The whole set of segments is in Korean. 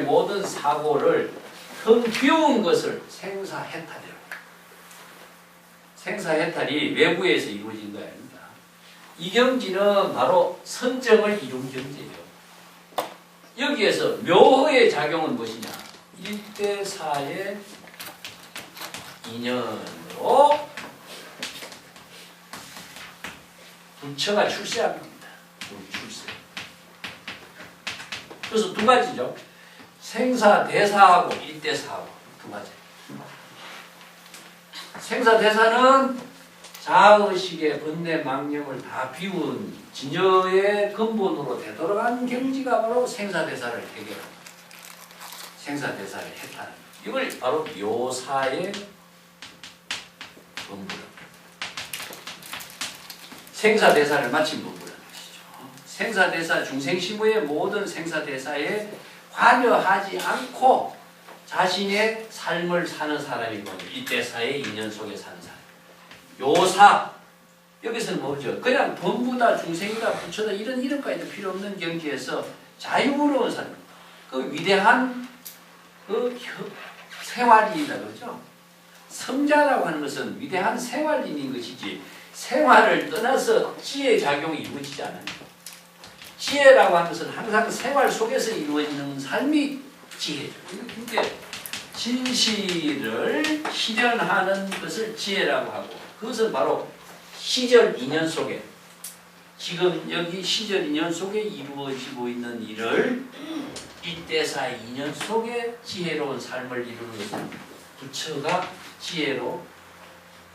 모든 사고를 텅 비운 것을 생사해탈이라고 합니다. 생사해탈이 외부에서 이루어진 거 아닙니다. 이 경지는 바로 선정을 이룬 경지예요. 여기에서 묘의 작용은 무엇이냐? 1대4의 인연으로 부처가 출세한 겁니다. 출세. 그래서 두 가지죠. 생사대사하고 1대4하고 두 가지. 생사대사는 자의식의 번뇌 망념을 다 비운 진여의 근본으로 되돌아간 경지가 바로 생사대사를 해결합니다. 생사대사를 해탈합니다. 이걸 바로 묘사의 본부랍니다. 생사대사를 마친 본부라는 것이죠. 생사대사 중생시무의 모든 생사대사에 관여하지 않고 자신의 삶을 사는 사람이고 이때사의 인연 속에 사는 사람. 요사 여기서는 뭐죠? 그냥 범부다 중생이다 부처다 이런 이름까지 필요 없는 경지에서 자유로운 사람. 그 위대한 그 생활인이다 그러죠. 성자라고 하는 것은 위대한 생활인인 것이지 생활을 떠나서 지혜 작용이 이루어지지 않아요. 지혜라고 하는 것은 항상 생활 속에서 이루어지는 삶이 지혜죠. 그게 진실을 실현하는 것을 지혜라고 하고 그것은 바로 시절 인연 속에 지금 여기 시절 인연 속에 이루어지고 있는 일을 이때사 인연 속에 지혜로운 삶을 이루는 것은 부처가 지혜로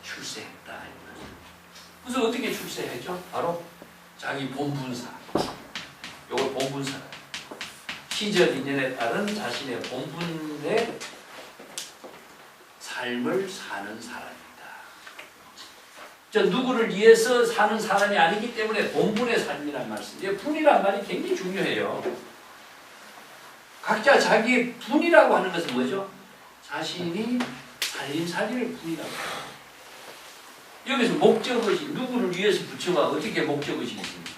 출세했다. 그래서 어떻게 출세했죠? 바로 자기 본분사. 요걸 본분사. 시절 인연에 따른 자신의 본분의 삶을 사는 사람이다. 저 누구를 위해서 사는 사람이 아니기 때문에 본분의 삶이란 말씀. 분이란 말이 굉장히 중요해요. 각자 자기의 분이라고 하는 것은 뭐죠? 자신이 살림살이를 분이라고 해요. 여기서 목적의식, 누구를 위해서 부처가 어떻게 목적의식이 있습니까?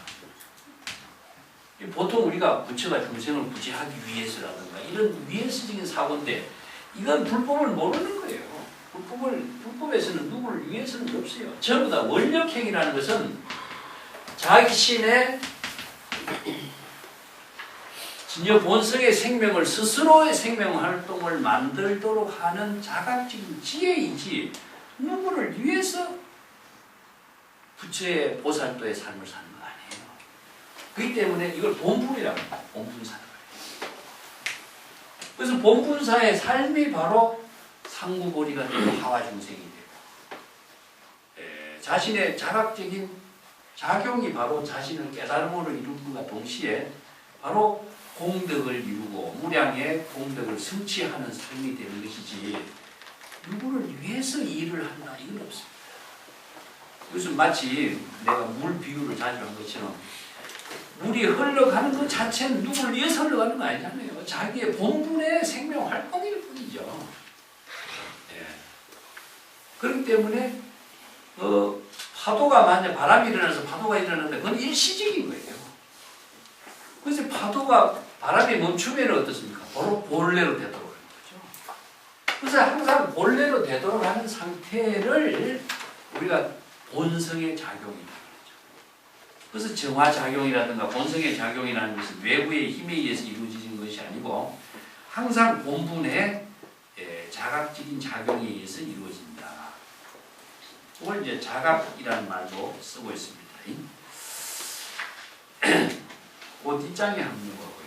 보통 우리가 부처가 중생을 구제하기 위해서라든가 이런 위해서적인 사고인데 이건 불법을 모르는 거예요. 불법에서는 누구를 위해서는 없어요. 전부 다 원력행이라는 것은 자신의 진여 본성의 생명을 스스로의 생명 활동을 만들도록 하는 자각적인 지혜이지 누구를 위해서 부처의 보살도의 삶을 사는 거 아니에요. 그렇기 때문에 이걸 본분이라고 합니다. 본분사라고 해요. 그래서 본분사의 삶이 바로 상구보리가 되고 하와중생이 되고 자신의 자각적인 작용이 바로 자신을 깨달음으로 이루는과 동시에 바로 공덕을 이루고 무량의 공덕을 성취하는 삶이 되는 것이지 누구를 위해서 일을 한다 이건 없습니다. 그래서 마치 내가 물 비유를 자주 한 것처럼 물이 흘러가는 것 자체는 누구를 위해서 흘러가는 거 아니잖아요. 자기의 본분의 생명 활동일 뿐이죠. 예. 그렇기 때문에 파도가 만약 바람이 일어나서 파도가 일어나는데 그건 일시적인 거예요. 그래서 파도가 바람이 멈추면 어떻습니까? 바로 본래로 되도록 하는 거죠. 그래서 항상 본래로 되도록 하는 상태를 우리가 본성의 작용이라고 하죠. 그래서 정화작용이라든가 본성의 작용이라는 것은 외부의 힘에 의해서 이루어지는 것이 아니고 항상 본분의 자각적인 작용에 의해서 이루어진다. 그걸 이제 자각이라는 말도 쓰고 있습니다. 그 뒷장에 한번 보겠습니다.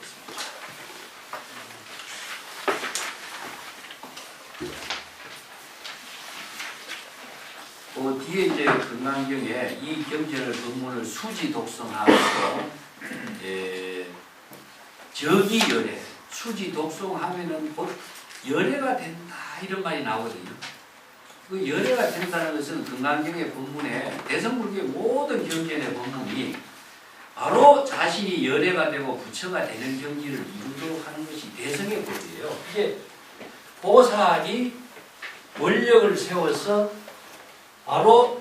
그 뒤에 이제 금강경에 이 경전을 법문을 수지 독송하면서 적이열애 수지 독송하면은 곧 열애가 된다 이런 말이 나오거든요. 그 열애가 된다는 것은 금강경의 법문에 대성불교의 모든 경전의 법문이 바로 자신이 열애가 되고 부처가 되는 경지를 이루도록 하는 것이 대성의 법이에요. 이게 보살이 원력을 세워서 바로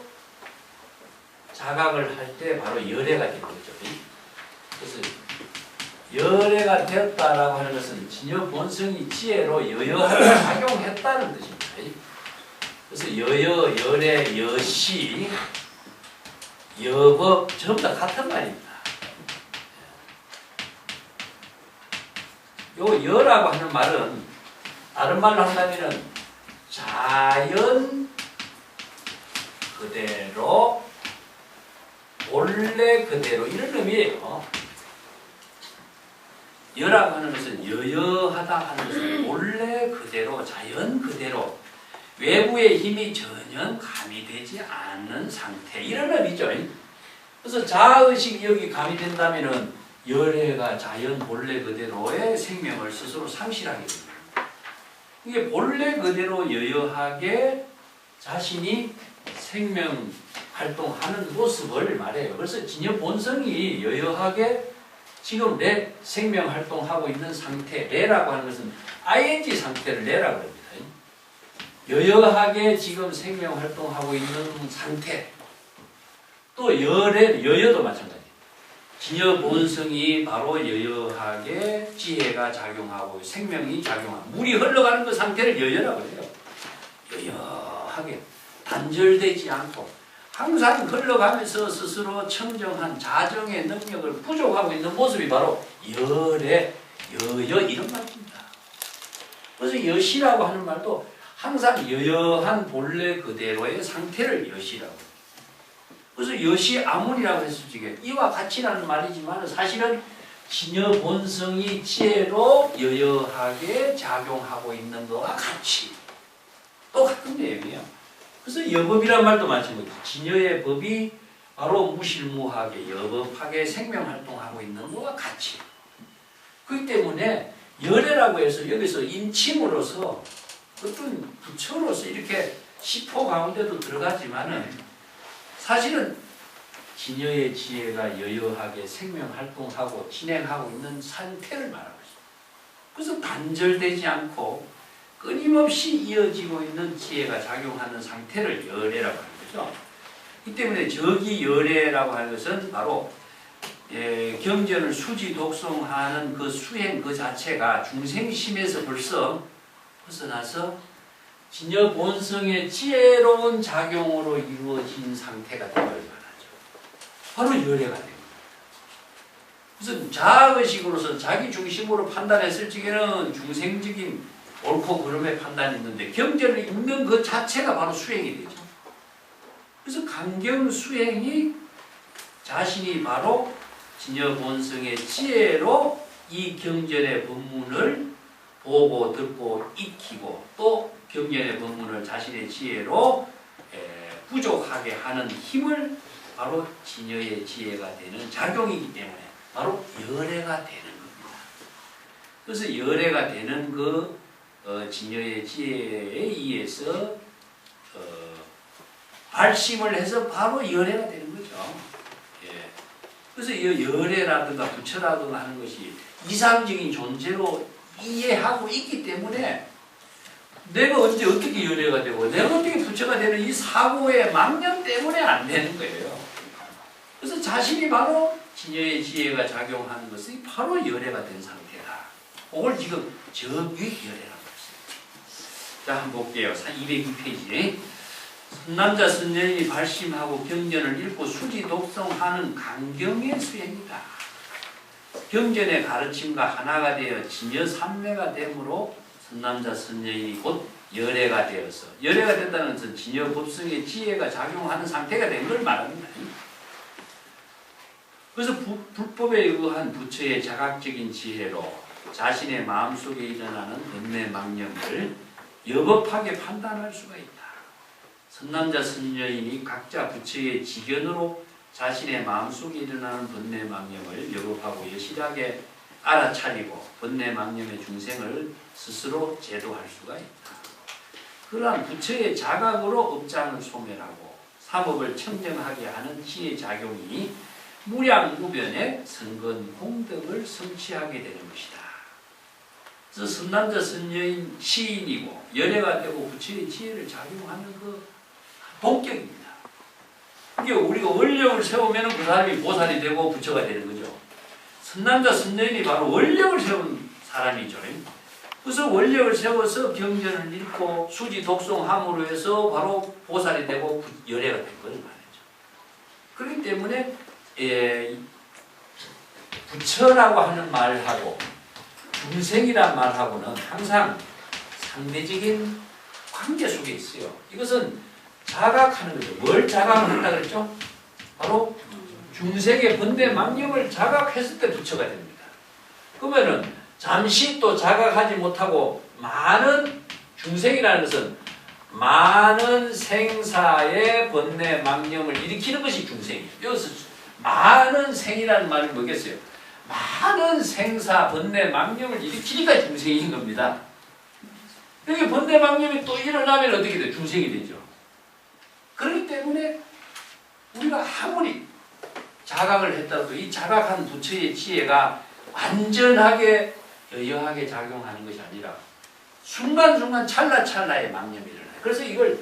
자각을 할 때 바로 열애가 되는 거죠. 그래서 열애가 되었다라고 하는 것은 진여 본성이 지혜로 여여하게 작용했다는 뜻입니다. 그래서 여여, 열애, 여시, 여법 전부 다 같은 말입니다. 요 여라고 하는 말은 다른 말로 한다면은 자연 그대로 원래 그대로 이런 의미예요. 여라고 하는 것은 여여하다 하는 것은 원래 그대로 자연 그대로 외부의 힘이 전혀 가미되지 않는 상태 이런 의미죠. 그래서 자아의식이 여기 가미된다면은 열애가 자연 본래 그대로의 생명을 스스로 상실하게 됩니다. 이게 본래 그대로 여여하게 자신이 생명 활동하는 모습을 말해요. 그래서 진여 본성이 여여하게 지금 내 생명 활동하고 있는 상태, 레라고 하는 것은 ing 상태를 레라고 합니다. 여여하게 지금 생명 활동하고 있는 상태. 또 여여도 마찬가지예요. 진여 본성이 바로 여여하게 지혜가 작용하고 생명이 작용하고 물이 흘러가는 그 상태를 여여라고 해요. 여여하게 단절되지 않고 항상 흘러가면서 스스로 청정한 자정의 능력을 부족하고 있는 모습이 바로 열애, 여여 이런 말입니다. 그래서 여시라고 하는 말도 항상 여여한 본래 그대로의 상태를 여시라고 해요. 그래서 여시 아문이라고 했을 적에 이와 같이라는 말이지만 사실은 진여 본성이 지혜로 여여하게 작용하고 있는 것과 같이 또 같은 내용이에요. 그래서 여법이란 말도 마찬가지죠. 진여의 법이 바로 무실무하게 여법하게 생명활동하고 있는 것과 같이. 그렇기 때문에 열애라고 해서 여기서 인침으로서 어떤 부처로서 이렇게 시포 가운데도 들어가지만은 사실은 진여의 지혜가 여여하게 생명활동하고 진행하고 있는 상태를 말하고 있습니다. 그래서 단절되지 않고 끊임없이 이어지고 있는 지혜가 작용하는 상태를 열애라고 하는 거죠. 이 때문에 저기 열애라고 하는 것은 바로 경전을 수지 독송하는 그 수행 그 자체가 중생심에서 벌써 벗어나서 진여 본성의 지혜로운 작용으로 이루어진 상태가 되걸 말하죠. 바로 열애가 됩니다. 그래서 자아의식으로서 자기 중심으로 판단했을 적에는 중생적인 옳고 그름의 판단이 있는데 경전을 읽는 그 자체가 바로 수행이 되죠. 그래서 강경 수행이 자신이 바로 진여 본성의 지혜로 이 경전의 법문을 보고 듣고 익히고 또 경전의 법문을 자신의 지혜로 부족하게 하는 힘을 바로 진여의 지혜가 되는 작용이기 때문에 바로 열애가 되는 겁니다. 그래서 열애가 되는 그 진여의 지혜에 의해서 발심을 해서 바로 열애가 되는 거죠. 그래서 이 열애라든가 부처라든가 하는 것이 이상적인 존재로 이해하고 있기 때문에 내가 언제 어떻게 열애가 되고 내가 어떻게 부처가 되는 이 사고의 망념 때문에 안 되는 거예요. 그래서 자신이 바로 진여의 지혜가 작용하는 것이 바로 열애가 된 상태다. 그걸 지금 정유익 열애라고 했어요. 자, 한번 볼게요. 202페이지. 선남자 선녀인이 발심하고 경전을 읽고 수지 독성하는 강경의 수행이다. 경전의 가르침과 하나가 되어 진여 삼매가 되므로 선남자 선녀인이 곧 열애가 되어서 열애가 된다는 것은 진여 법성의 지혜가 작용하는 상태가 된 걸 말합니다. 그래서 불법에 의한 부처의 자각적인 지혜로 자신의 마음속에 일어나는 번뇌 망념을 여법하게 판단할 수가 있다. 선남자 선녀인이 각자 부처의 지견으로 자신의 마음속에 일어나는 번뇌 망념을 여법하고 여실하게 알아차리고 번뇌 망념의 중생을 스스로 제도할 수가 있다. 그러한 부처의 자각으로 업장을 소멸하고 삼업을 청정하게 하는 지혜 작용이 무량무변의 선건 공덕을 성취하게 되는 것이다. 그래서 선남자 선녀인 시인이고 열애가 되고 부처의 지혜를 작용하는 그 본격입니다. 이게 우리가 원력을 세우면 그 사람이 보살이 되고 부처가 되는 거죠. 선남자 선녀인이 바로 원력을 세운 사람이죠. 그래서 원력을 세워서 경전을 읽고 수지 독송함으로 해서 바로 보살이 되고 열애가 된 거를 말이죠. 그렇기 때문에 부처라고 하는 말하고 중생이란 말하고는 항상 상대적인 관계 속에 있어요. 이것은 자각하는 거죠. 뭘 자각한다 그랬죠? 바로 중생의 번뇌 망념을 자각했을 때 부처가 됩니다. 그러면은 잠시 또 자각하지 못하고 많은 중생이라는 것은 많은 생사의 번뇌 망념을 일으키는 것이 중생이에요. 여기서 많은 생이라는 말은 뭐겠어요? 많은 생사 번뇌 망념을 일으키니까 중생인 겁니다. 여기 번뇌 망념이 또 일어나면 어떻게 돼요? 중생이 되죠. 그렇기 때문에 우리가 아무리 자각을 했다고 이 자각한 부처의 지혜가 완전하게 여여하게 작용하는 것이 아니라 순간순간 찰나찰나의 망념이 일어나요. 그래서 이걸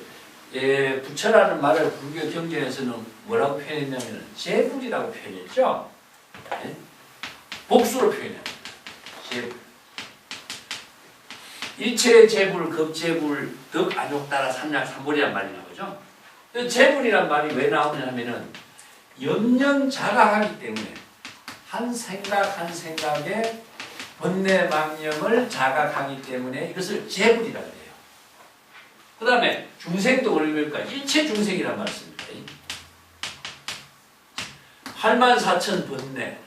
부처라는 말을 불교 경전에서는 뭐라고 표현했냐면 재불이라고 표현했죠. 네? 복수로 표현합니다. 재불. 일체의 재불, 급재불, 덕, 안욕, 따라, 삼약, 삼보리란 말이 나오죠. 재불이란 말이 왜 나오냐면은 영영 자각하기 때문에 한 생각 한 생각에 번뇌 망념을 자각하기 때문에 이것을 재불이라고 해요. 그 다음에 중생도 그러니까 일체 중생이란 말씀입니다. 84,000 번뇌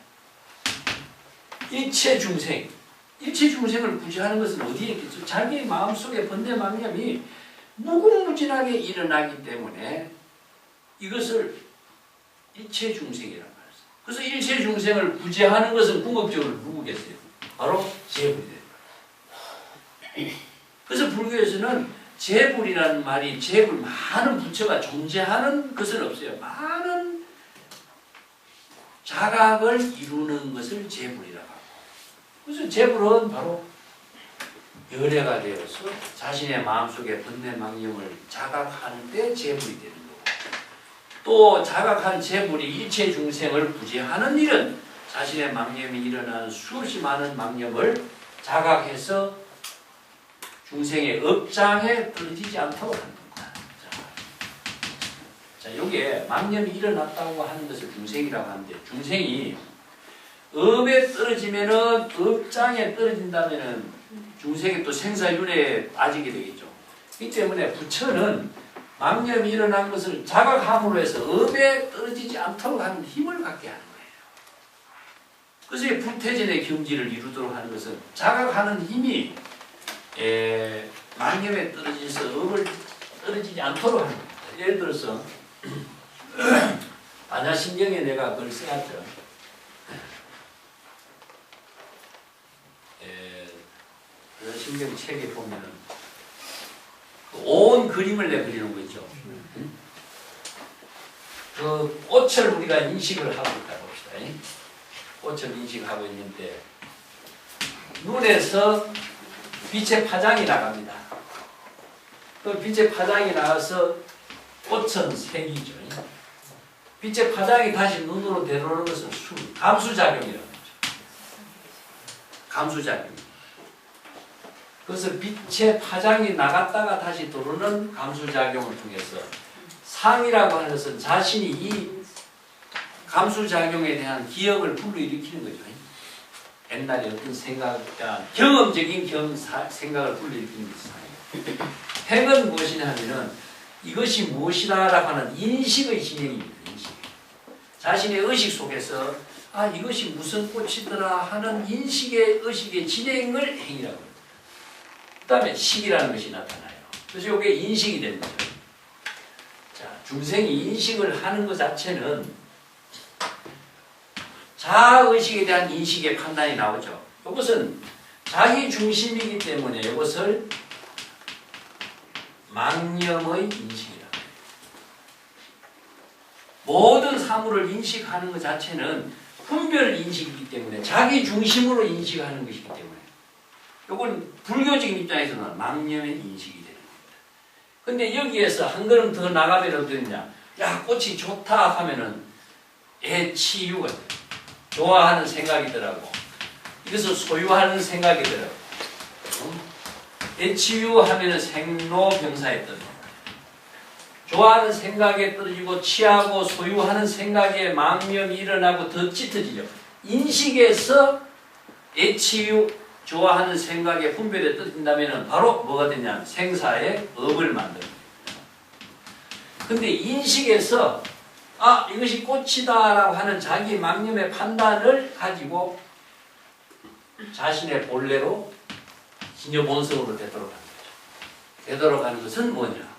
일체 중생. 일체 중생을 구제하는 것은 어디에 있겠죠? 자기 마음속에 번뇌 망념이 무궁무진하게 일어나기 때문에 이것을 일체 중생이라고 말했어요. 그래서 일체 중생을 구제하는 것은 궁극적으로 누구겠어요? 바로 재불이 되는 거예요. 그래서 불교에서는 재불이라는 말이 재불 많은 부처가 존재하는 것은 없어요. 많은 자각을 이루는 것을 재불이라고 하고, 그래서 재불은 바로 열애가 되어서 자신의 마음속에 번뇌 망념을 자각하는 때 재불이 되는 거고, 또 자각한 재불이 일체 중생을 구제하는 일은 자신의 망념이 일어나는 수없이 많은 망념을 자각해서 중생의 업장에 떨어지지 않도록 하는 겁니다. 자, 여기에 망념이 일어났다고 하는 것을 중생이라고 하는데, 중생이 업에 떨어지면은, 업장에 떨어진다면은 중생이 또 생사윤회에 빠지게 되겠죠. 이 때문에 부처는 망념이 일어난 것을 자각함으로 해서 업에 떨어지지 않도록 하는 힘을 갖게 하는 거예요. 그래서 이 불태진의 경지를 이루도록 하는 것은 자각하는 힘이 망념에 떨어져서 업을 떨어지지 않도록 하는 겁니다. 예를 들어서 반야심경에 내가 그걸 써놨죠. 반야심경 책에 보면은 온 그림을 내 그리는 거 있죠. 그 꽃을 우리가 인식을 하고 있다 봅시다. 꽃을 인식하고 있는데 눈에서 빛의 파장이 나갑니다. 그 빛의 파장이 나와서 꽃은 색이죠. 빛의 파장이 다시 눈으로 들어오는 것은 감수작용이라고 하죠. 감수작용. 그래서 빛의 파장이 나갔다가 다시 들어오는 감수작용을 통해서 상이라고 하는 것은 자신이 이 감수작용에 대한 기억을 불러일으키는 거죠. 옛날에 어떤 생각, 경험적인 생각을 불러일으키는 것이 상이에요. 행은 무엇이냐 하면은 이것이 무엇이다라고 하는 인식의 진행입니다. 인식. 자신의 의식 속에서 이것이 무슨 꽃이더라 하는 인식의 의식의 진행을 행이라고 합니다. 그 다음에 식이라는 것이 나타나요. 그래서 이게 인식이 되는 거죠. 자, 중생이 인식을 하는 것 자체는 자아의식에 대한 인식의 판단이 나오죠. 이것은 자기 중심이기 때문에 이것을 망념의 인식이라. 모든 사물을 인식하는 것 자체는 분별 인식이기 때문에 자기 중심으로 인식하는 것이기 때문에 이건 불교적인 입장에서는 망념의 인식이 되는 겁니다. 근데 여기에서 한 걸음 더 나가면 어떠냐? 야, 꽃이 좋다 하면은 애치유가 돼요. 좋아하는 생각이더라고. 이것을 소유하는 생각이더라고. 애치유하면은 생로병사에 떨어져. 좋아하는 생각에 떨어지고 취하고 소유하는 생각에 망념이 일어나고 더 짙어지죠. 인식에서 애치유 좋아하는 생각에 분별에 떨어진다면 바로 뭐가 되냐? 생사의 업을 만듭니다. 근데 인식에서 이것이 꽃이다라고 하는 자기 망념의 판단을 가지고 자신의 본래로 진여 본성으로 되도록 하는 거죠. 되도록 하는 것은 뭐냐?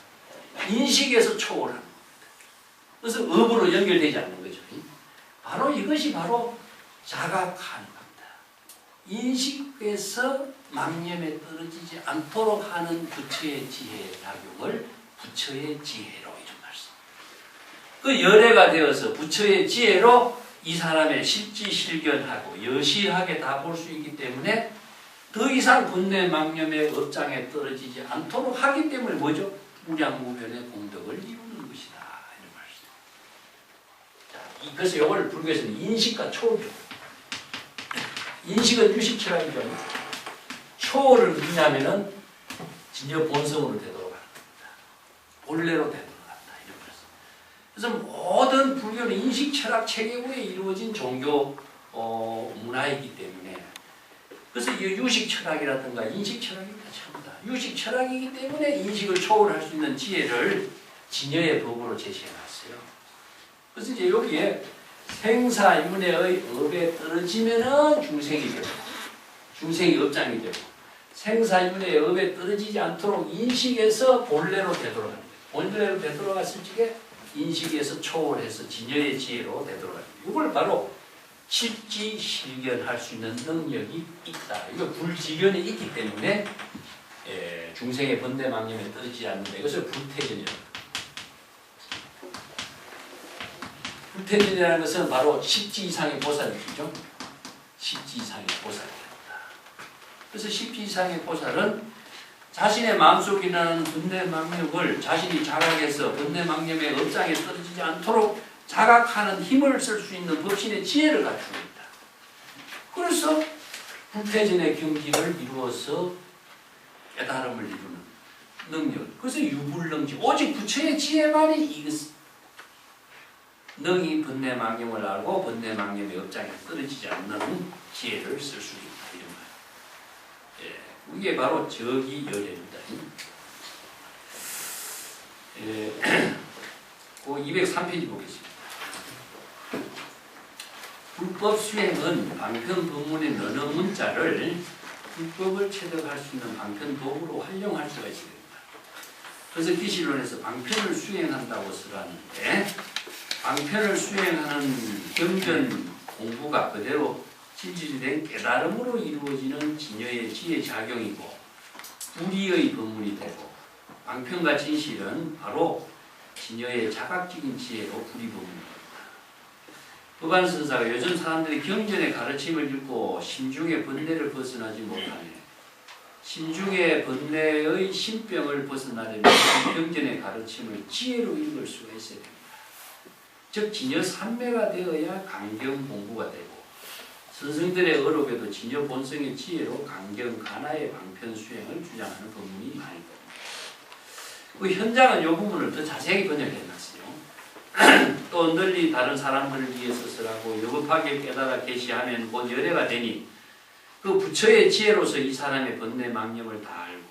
인식에서 초월하는 겁니다. 그래서 업으로 연결되지 않는 거죠. 바로 이것이 바로 자각하는 겁니다. 인식에서 망념에 떨어지지 않도록 하는 부처의 지혜의 작용을 부처의 지혜로 이런 말씀. 그 열애가 되어서 부처의 지혜로 이 사람의 실지실견하고 여실하게 다 볼 수 있기 때문에 더 이상 분뇌 망념의 업장에 떨어지지 않도록 하기 때문에 뭐죠? 무량무변의 공덕을 이루는 것이다. 이런 말씀. 자, 그래서 이걸 불교에서는 인식과 초월교. 인식은 유식철학이죠. 초월을 누리냐면은 진여 본성으로 되도록 합니다. 본래로 되도록 한다. 이런 말씀. 그래서 모든 불교는 인식철학 체계에 이루어진 종교 문화이기 때문에 그래서 이 유식철학이라든가 인식철학이 전부 다 유식철학이기 때문에 인식을 초월할 수 있는 지혜를 진여의 법으로 제시해놨어요. 그래서 이제 여기에 생사윤회의 업에 떨어지면은 중생이 되고 중생이 업장이 되고 생사윤회의 업에 떨어지지 않도록 인식에서 본래로 되도록 합니다. 본래로 되도록 했을 적에 인식에서 초월해서 진여의 지혜로 되도록 합니다. 이걸 바로 실지실견할 수 있는 능력이 있다. 이거 불지견이 있기 때문에 중생의 번뇌 망념에 떨어지지 않는다. 이것을 불태견이라고 합니다. 불태견이라는 것은 바로 10지 이상의 보살이죠. 10지 이상의 보살입니다. 그래서 10지 이상의 보살은 자신의 마음속에 있는 번뇌 망념을 자신이 자각해서 번뇌 망념의 업장에 떨어지지 않도록 자각하는 힘을 쓸 수 있는 법신의 지혜를 갖추고 있다. 그래서 불태전의 경지를 이루어서 깨달음을 이루는 능력. 그래서 유불능지. 오직 부처의 지혜만이 이것 능히 번뇌 망념을 알고 번뇌 망념의 업장에 떨어지지 않는 지혜를 쓸 수 있다. 이런 말. 이게 바로 저기열애입니다. 그 203페이지 보겠습니다. 불법 수행은 방편 법문의 어느 문자를 불법을 체득할 수 있는 방편 도구로 활용할 수가 있어야 됩니다. 그래서 기시론에서 방편을 수행한다고 쓰라는데 방편을 수행하는 경전 공부가 그대로 실질된 깨달음으로 이루어지는 진여의 지혜 작용이고 불의의 법문이 되고 방편과 진실은 바로 진여의 자각적인 지혜로 불의법문입니다. 법안선사가 요즘 사람들이 경전의 가르침을 읽고 심중의 번뇌를 벗어나지 못하네. 심중의 번뇌의 신병을 벗어나려면 경전의 가르침을 지혜로 읽을 수가 있어야 됩니다. 즉 진여 삼매가 되어야 강경 공부가 되고 선생들의 어록에도 진여 본성의 지혜로 강경 가나의 방편 수행을 주장하는 법문이 많이 있습니다. 그 현장은 이 부분을 더 자세히 번역해놨어요. 또 널리 다른 사람들을 위해서 쓰라고 여급하게 깨달아 계시하면 곧 열애가 되니 그 부처의 지혜로서 이 사람의 번뇌 망념을 다 알고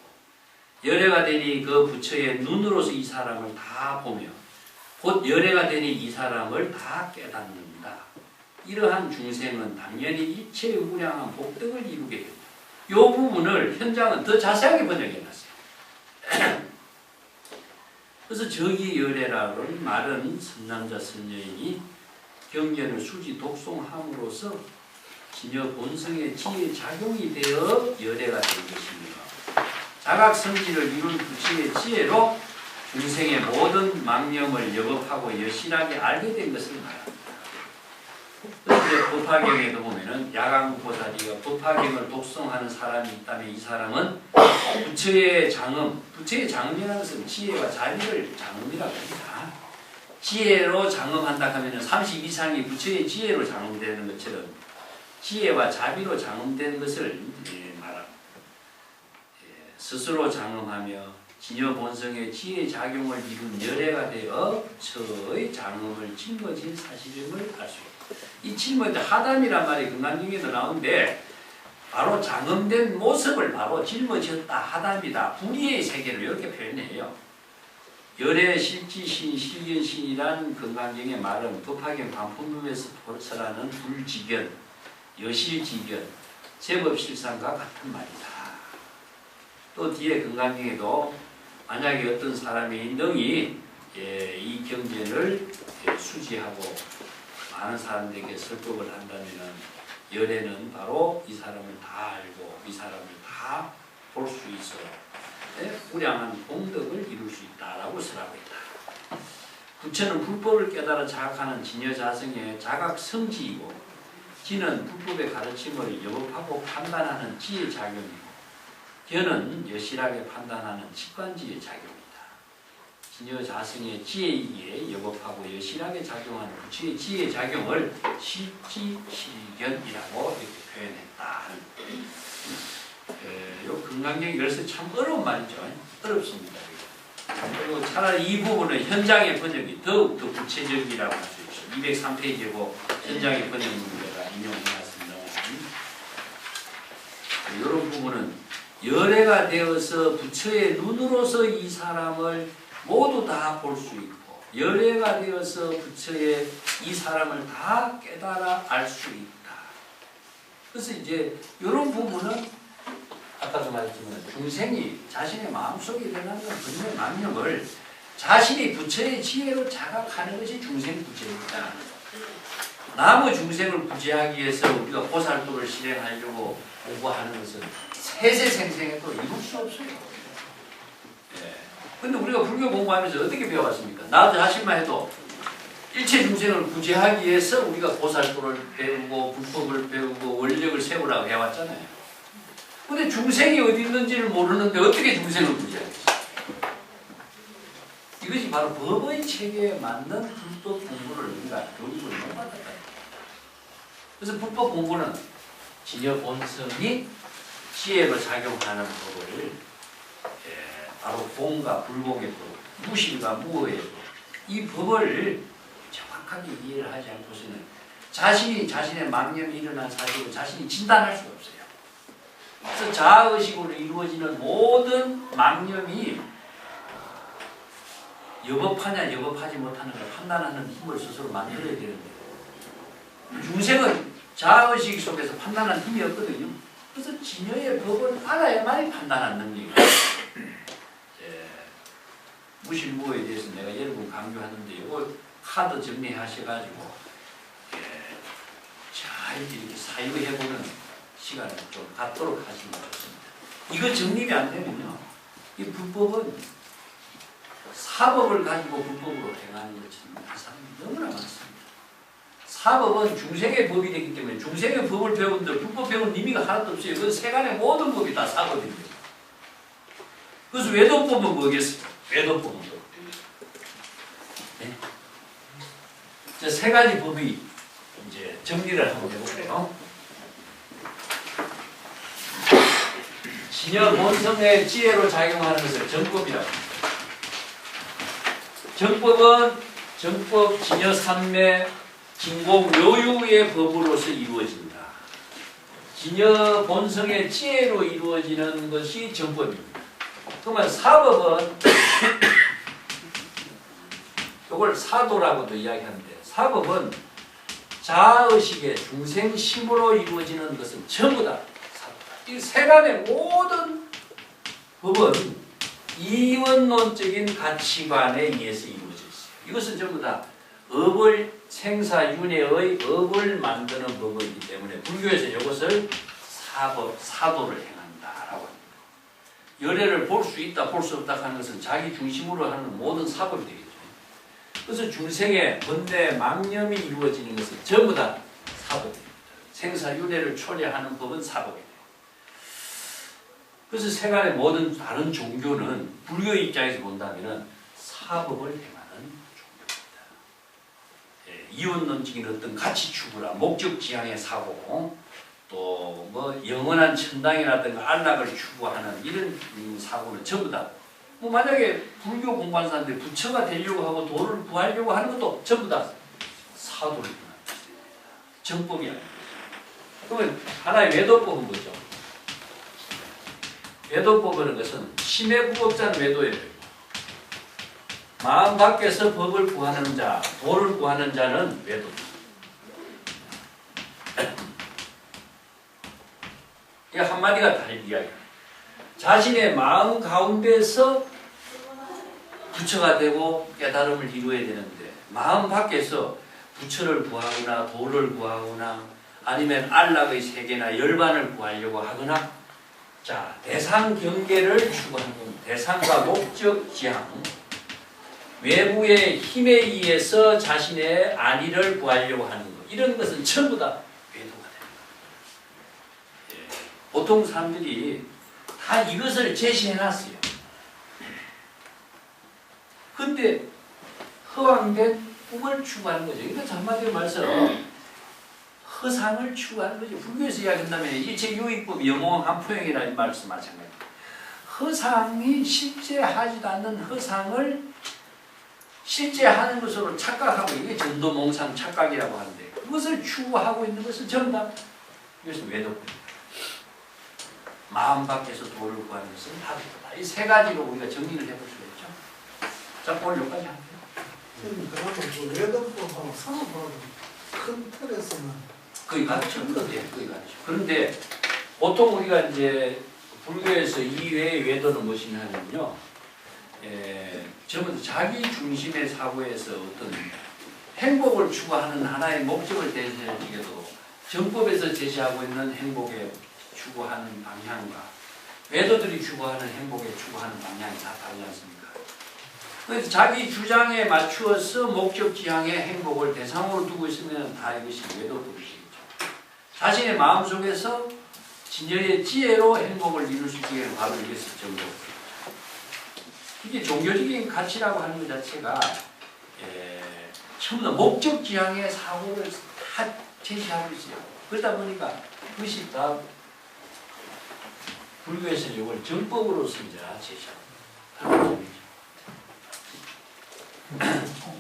열애가 되니 그 부처의 눈으로서 이 사람을 다 보며 곧 열애가 되니 이 사람을 다 깨닫는다. 이러한 중생은 당연히 이체의 무량한 복덕을 이루게 됩니다. 이 부분을 현장은 더 자세하게 번역해놨어요. 그래서 저기열애라는 말은 선남자 선녀인이 경전을 수지 독송함으로써 진여 본성의 지혜 작용이 되어 열애가 된 것이며 자각성지를 이룬 부처의 지혜로 중생의 모든 망념을 여겁하고 여실하게 알게 된 것을 말합니다. 그런데 법화경에도 보면은 야광보살이가 법화경을 독송하는 사람이 있다면 이 사람은 부처의 장음, 부처의 장음이라는 것은 지혜와 자비를 장음이라고 합니다. 지혜로 장엄한다 하면은 30 이상이 부처의 지혜로 장엄되는 것처럼 지혜와 자비로 장엄된 것을 말합니다. 스스로 장엄하며 진여 본성의 지혜 작용을 이룬 열애가 되어 처의 장엄을 짊어진 사실임을 알 수 있다. 이 짊어진 하담이란 말이 금강경에도 나오는데 바로 장엄된 모습을 바로 짊어졌다 하담이다. 불의의 세계를 이렇게 표현해요. 열애 실지신 실견신이란 금강경의 말은 법화경 반품문에서 설하는 불지견, 여실지견, 제법실상과 같은 말이다. 또 뒤에 금강경에도 만약에 어떤 사람이 능히 이 경전을 수지하고 많은 사람들에게 설법을 한다면 열애는 바로 이 사람을 다 알고 이 사람을 다 볼 수 있어 우량한 공덕을 이룰 수 있다라고 설하고 있다. 부처는 불법을 깨달아 자각하는 진여자성의 자각성지이고 지는 불법의 가르침을 여법하고 판단하는 지혜 작용이고 견은 여실하게 판단하는 직관지의 작용이다. 진여자성의 지혜이기에 여법하고 여실하게 작용하는 부처의 지혜 작용을 실지실견이라고 이렇게 표현했다. 요 금강경 그래서 참 어려운 말이죠. 어렵습니다. 그리고 차라리 이 부분은 현장의 번역이 더욱더 구체적이라고 할 수 있죠. 203페이지고 현장의 번역 문제가 인용해놨습니다. 이런 부분은 열애가 되어서 부처의 눈으로서 이 사람을 모두 다 볼 수 있고 열애가 되어서 부처의 이 사람을 다 깨달아 알 수 있다. 그래서 이제 이런 부분은 아까도 말했지만 중생이 자신의 마음속에 일어나는 분명의 망념을 자신이 부처의 지혜로 자각하는 것이 중생 부처입니다. 남의 중생을 구제하기 위해서 우리가 보살도를 실행하려고 공부하는 것은 세세생생해도 이룰 수 없어요. 근데 우리가 불교 공부하면서 어떻게 배워왔습니까? 나 자신만 해도 일체 중생을 구제하기 위해서 우리가 보살도를 배우고 불법을 배우고 원력을 세우라고 해왔잖아요. 근데 중생이 어디 있는지를 모르는데 어떻게 중생을 구제하겠어요? 이것이 바로 법의 체계에 맞는 불법 공부를 우리가 교육을 못 받았다. 그래서 불법 공부는 진여 본성이 지혜로 작용하는 법을 바로 공과 불공의 법, 무실과 무어의 법, 이 법을 정확하게 이해를 하지 않고서는 자신이 자신의 망념이 일어난 사실을 자신이 진단할 수가 없어요. 그래서 자아의식으로 이루어지는 모든 망념이 여법하냐 여법하지 못하는가 판단하는 힘을 스스로 만들어야 되는데 중생은 자아의식 속에서 판단하는 힘이 없거든요. 그래서 진여의 법을 알아야만이 판단하는 능력이 무실무에 대해서 내가 여러 번 강조하는데 이거 카드 정리하셔가지고 잘 이렇게 사유해보는 시간을 좀 갖도록 하시면 좋습니다. 이거 정립이 안 되면요, 이 불법은 사법을 가지고 불법으로 행하는 것처럼 그 사람이 너무나 많습니다. 사법은 중생의 법이 되기 때문에 중생의 법을 배운들 불법 배운 의미가 하나도 없어요. 그건 세간의 모든 법이 다 사법입니다. 그래서 외도법은 뭐겠어요? 외도법은 뭐? 네? 자, 세 가지 법이 이제 정리를 한번 해볼게요. 진여 본성의 지혜로 작용하는 것을 정법이라고 합니다. 정법은 정법, 진여 삼매, 진공, 요유의 법으로서 이루어진다. 진여 본성의 지혜로 이루어지는 것이 정법입니다. 그러면 사법은 이걸 사도라고도 이야기하는데 사법은 자아의식의 중생심으로 이루어지는 것은 전부 다 이 세간의 모든 법은 이원론적인 가치관에 의해서 이루어져 있어요. 이것은 전부 다 업을 생사윤회의 업을 만드는 법이기 때문에 불교에서 이것을 사법, 사도를 행한다라고 합니다. 열애를 볼 수 있다, 볼 수 없다 하는 것은 자기 중심으로 하는 모든 사법이 되겠죠. 그래서 중생의 번뇌, 망념이 이루어지는 것은 전부 다 사법입니다. 생사윤회를 초래하는 법은 사법입니다. 그래서 세간의 모든 다른 종교는 불교 입장에서 본다면 사법을 행하는 종교입니다. 이원론적인 어떤 가치 추구나 목적 지향의 사고, 또 뭐 영원한 천당이라든가 안락을 추구하는 이런 사고는 전부 다, 뭐 만약에 불교 공부하는 사람들이 부처가 되려고 하고 도를 구하려고 하는 것도 전부 다 사도를 구하는 정법이 아닙니다. 그러면 하나의 외도법은 뭐죠? 외도법이라는 것은 심의 구법자는 외도예요. 마음 밖에서 법을 구하는 자, 도를 구하는 자는 외도입니다. 이 한마디가 다른 이야기예요. 자신의 마음 가운데서 부처가 되고 깨달음을 이루어야 되는데, 마음 밖에서 부처를 구하거나 도를 구하거나 아니면 안락의 세계나 열반을 구하려고 하거나, 자, 대상 경계를 추구하는 겁니다. 대상과 목적 지향, 외부의 힘에 의해서 자신의 안위를 구하려고 하는 것, 이런 것은 전부 다 외도가 됩니다. 보통 사람들이 다 이것을 제시해놨어요. 근데 허황된 꿈을 추구하는 거죠. 이거 한마디로 말해서 허상을 추구하는 거죠. 불교에서 이야기한다면 일체 유익법 영홍한 포용이라는 말씀 마찬가지입니다. 허상이 실제 하지도 않는 허상을 실제 하는 것으로 착각하고, 이게 전도몽상 착각이라고 하는데, 그것을 추구하고 있는 것은 전부 다 이것은 외도법입니다. 마음 밖에서 도를 구하는 것은 하도다. 이 세 가지로 우리가 정리를 해볼 수가 있죠. 자, 오늘 여기까지 할게요. 그러면 그 외도법하고 상업하고 큰 틀에서는 거의 같죠. 거의 같죠. 그런데 보통 우리가 이제 불교에서 이외의 외도는 무엇이냐면요, 전부 자기 중심의 사고에서 어떤 행복을 추구하는 하나의 목적을 대신해도 정법에서 제시하고 있는 행복의 추구하는 방향과 외도들이 추구하는 행복에 추구하는 방향이 다 다르지 않습니까? 그래서 자기 주장에 맞추어서 목적 지향의 행복을 대상으로 두고 있으면 다 이것이 외도법이겠죠. 자신의 마음속에서 진여의 지혜로 행복을 이룰 수 있게 바로 이것이 정도입니다. 이게 종교적인 가치라고 하는 것 자체가 전부 다 목적 지향의 사고를 다 제시하고 있어요. 그러다 보니까 그것이 다 불교에서 이걸 정법으로서 이제 제시하고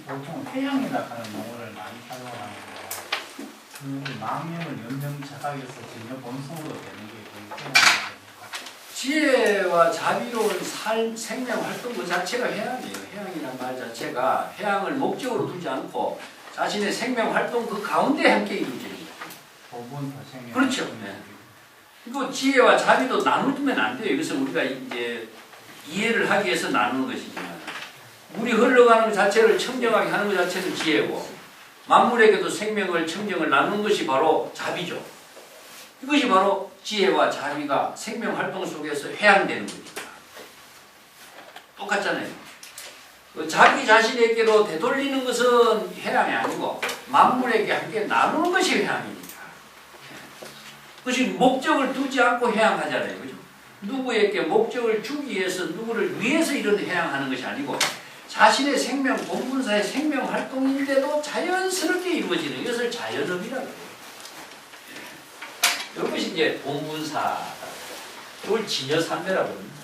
보통 회양이라 하는 용어를 많이 사용하는데, 그 망념을 연명착각해서 전혀 본성으로 되는 게 거의 회양입니다. 지혜와 자비로운 생명 활동 그 자체가 회양이에요. 회양이란 말 자체가 회양을 목적으로 두지 않고 자신의 생명 활동 그 가운데 함께 이루어집니다. 보본 생명. 그렇죠. 네. 그리고 지혜와 자비도 나누면 안 돼요. 이것은 우리가 이제 이해를 하기 위해서 나누는 것이지만, 물이 흘러가는 것 자체를 청정하게 하는 것 자체는 지혜고, 만물에게도 생명을 청정을 나누는 것이 바로 자비죠. 이것이 바로 지혜와 자비가 생명 활동 속에서 회양되는 겁니다. 똑같잖아요. 자기 자신에게로 되돌리는 것은 회양이 아니고 만물에게 함께 나누는 것이 회양입니다. 그것이 목적을 두지 않고 회양하잖아요. 그죠? 누구에게 목적을 주기 위해서, 누구를 위해서 이런 회양하는 것이 아니고 자신의 생명, 본분사의 생명 활동인데도 자연스럽게 이루어지는 이것을 자연업이라고 해요. 이것이 이제 본분사, 이걸 진여삼매라고 합니다.